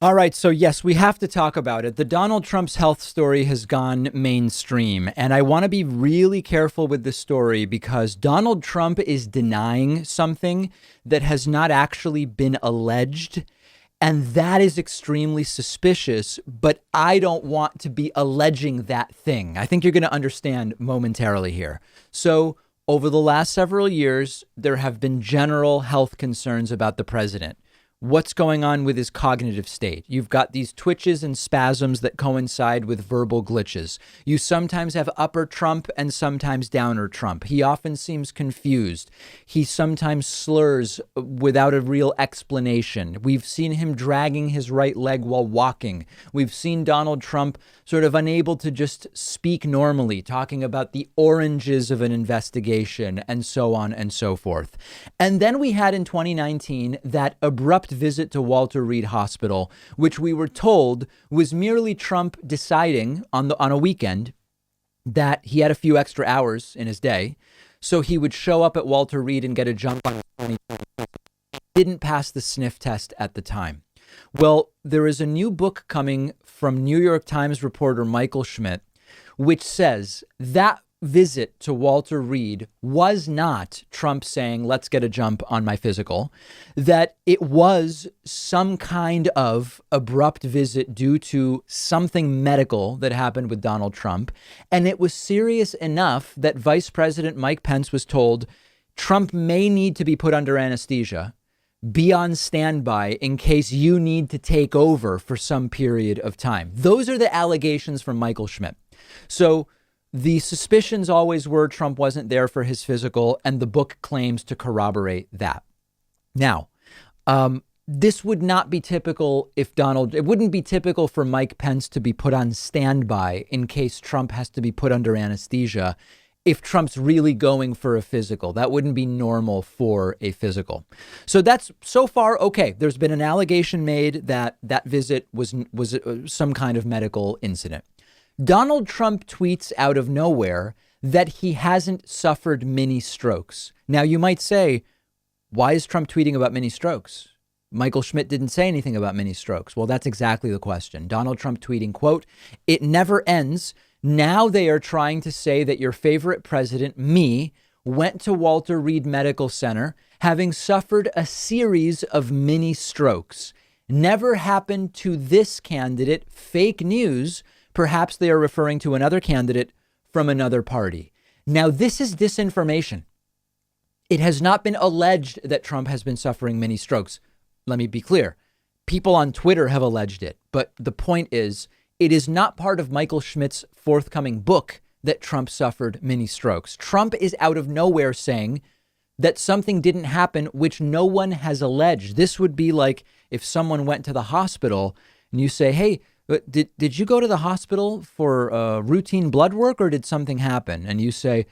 All right, so yes, we have to talk about it. The Donald Trump's health story has gone mainstream, and I want to be really careful with this story because Donald Trump is denying something that has not actually been alleged, and that is extremely suspicious, but I don't want to be alleging that thing. I think you're going to understand momentarily here. So, over the last several years, there have been general health concerns about the president. What's going on with his cognitive state? You've got these twitches and spasms that coincide with verbal glitches. You sometimes have upper Trump and sometimes downer Trump. He often seems confused. He sometimes slurs without a real explanation. We've seen him dragging his right leg while walking. We've seen Donald Trump sort of unable to just speak normally, talking about the oranges of an investigation and so on and so forth. And then we had in 2019 that abrupt visit to Walter Reed Hospital, which we were told was merely Trump deciding on a weekend that he had a few extra hours in his day, so he would show up at Walter Reed and get a jump on his 2020. Didn't pass the sniff test at the time. Well, there is a new book coming from New York Times reporter Michael Schmidt, which says that visit to Walter Reed was not Trump saying, let's get a jump on my physical, that it was some kind of abrupt visit due to something medical that happened with Donald Trump. And it was serious enough that Vice President Mike Pence was told Trump may need to be put under anesthesia. Be on standby in case you need to take over for some period of time. Those are the allegations from Michael Schmidt. So the suspicions always were Trump wasn't there for his physical, and the book claims to corroborate that. Now, this would not be typical it wouldn't be typical for Mike Pence to be put on standby in case Trump has to be put under anesthesia. If Trump's really going for a physical, that wouldn't be normal for a physical. So that's so far okay. There's been an allegation made that that visit was some kind of medical incident. Donald Trump tweets out of nowhere that he hasn't suffered mini strokes. Now, you might say, why is Trump tweeting about mini strokes? Michael Schmidt didn't say anything about mini strokes. Well, that's exactly the question. Donald Trump tweeting, quote, "It never ends. Now they are trying to say that your favorite president, me, went to Walter Reed Medical Center having suffered a series of mini strokes. Never happened to this candidate. Fake news. Perhaps they are referring to another candidate from another party." Now, this is disinformation. It has not been alleged that Trump has been suffering mini strokes. Let me be clear. People on Twitter have alleged it. But the point is, it is not part of Michael Schmidt's forthcoming book that Trump suffered mini strokes. Trump is out of nowhere saying that something didn't happen, which no one has alleged. This would be like if someone went to the hospital and you say, hey, did you go to the hospital for routine blood work or did something happen? And you say,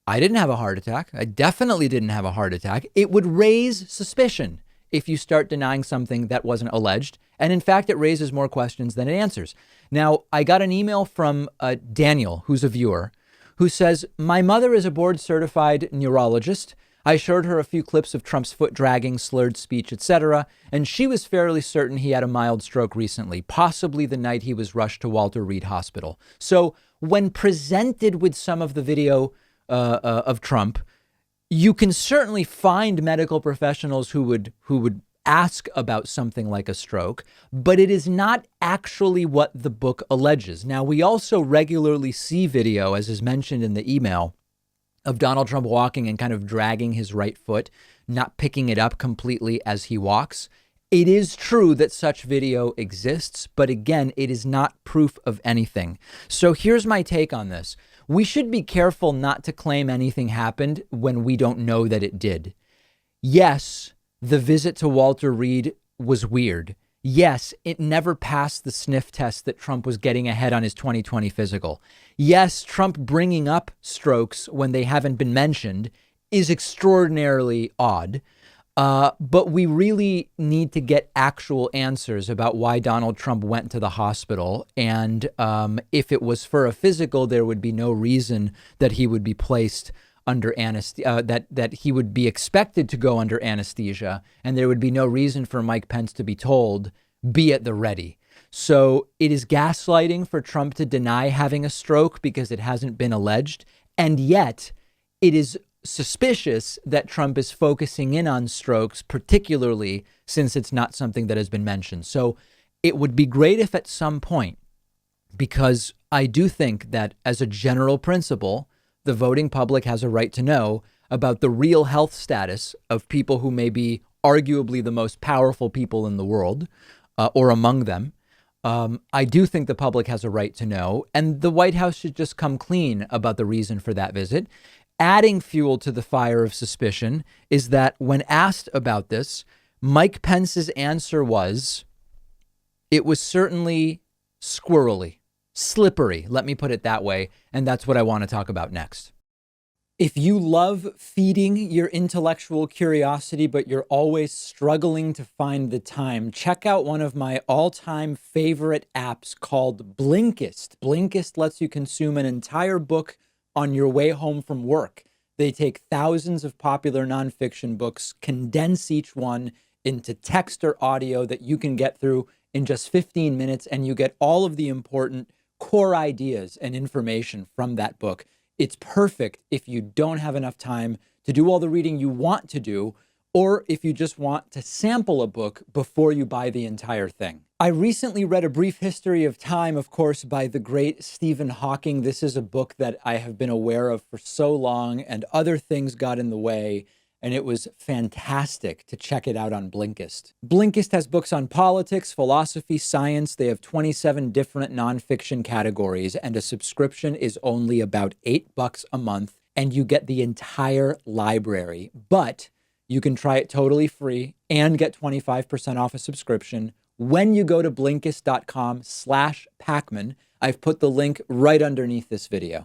I didn't have a heart attack. I definitely didn't have a heart attack. It would raise suspicion if you start denying something that wasn't alleged. And in fact, it raises more questions than it answers. Now, I got an email from Daniel, who's a viewer, who says, my mother is a board certified neurologist. I showed her a few clips of Trump's foot dragging, slurred speech, etc., and she was fairly certain he had a mild stroke recently, possibly the night he was rushed to Walter Reed Hospital. So when presented with some of the video of Trump, you can certainly find medical professionals who would ask about something like a stroke, but it is not actually what the book alleges. Now, we also regularly see video, as is mentioned in the email, of Donald Trump walking and kind of dragging his right foot, not picking it up completely as he walks. It is true that such video exists, but again, it is not proof of anything. So here's my take on this. We should be careful not to claim anything happened when we don't know that it did. Yes, the visit to Walter Reed was weird. Yes, it never passed the sniff test that Trump was getting ahead on his 2020 physical. Yes, Trump bringing up strokes when they haven't been mentioned is extraordinarily odd. But we really need to get actual answers about why Donald Trump went to the hospital. And if it was for a physical, there would be no reason that he would be placed under anesthesia, that he would be expected to go under anesthesia. And there would be no reason for Mike Pence to be told, be at the ready. So it is gaslighting for Trump to deny having a stroke because it hasn't been alleged. And yet it is suspicious that Trump is focusing in on strokes, particularly since it's not something that has been mentioned. So it would be great if at some point, because I do think that as a general principle, the voting public has a right to know about the real health status of people who may be arguably the most powerful people in the world, or among them. I do think the public has a right to know, and the White House should just come clean about the reason for that visit. Adding fuel to the fire of suspicion is that when asked about this, Mike Pence's answer was, it was certainly squirrely, slippery, let me put it that way. And that's what I want to talk about next. If you love feeding your intellectual curiosity, but you're always struggling to find the time, check out one of my all-time favorite apps called Blinkist. Blinkist lets you consume an entire book on your way home from work. They take thousands of popular nonfiction books, condense each one into text or audio that you can get through in just 15 minutes, and you get all of the important core ideas and information from that book. It's perfect if you don't have enough time to do all the reading you want to do, or if you just want to sample a book before you buy the entire thing. I recently read A Brief History of Time, of course, by the great Stephen Hawking. This is a book that I have been aware of for so long, and other things got in the way, and it was fantastic to check it out on Blinkist. Blinkist has books on politics, philosophy, science. They have 27 different nonfiction categories, and a subscription is only about $8 a month, and you get the entire library. But you can try it totally free and get 25% off a subscription when you go to Blinkist.com/Pakman. I've put the link right underneath this video.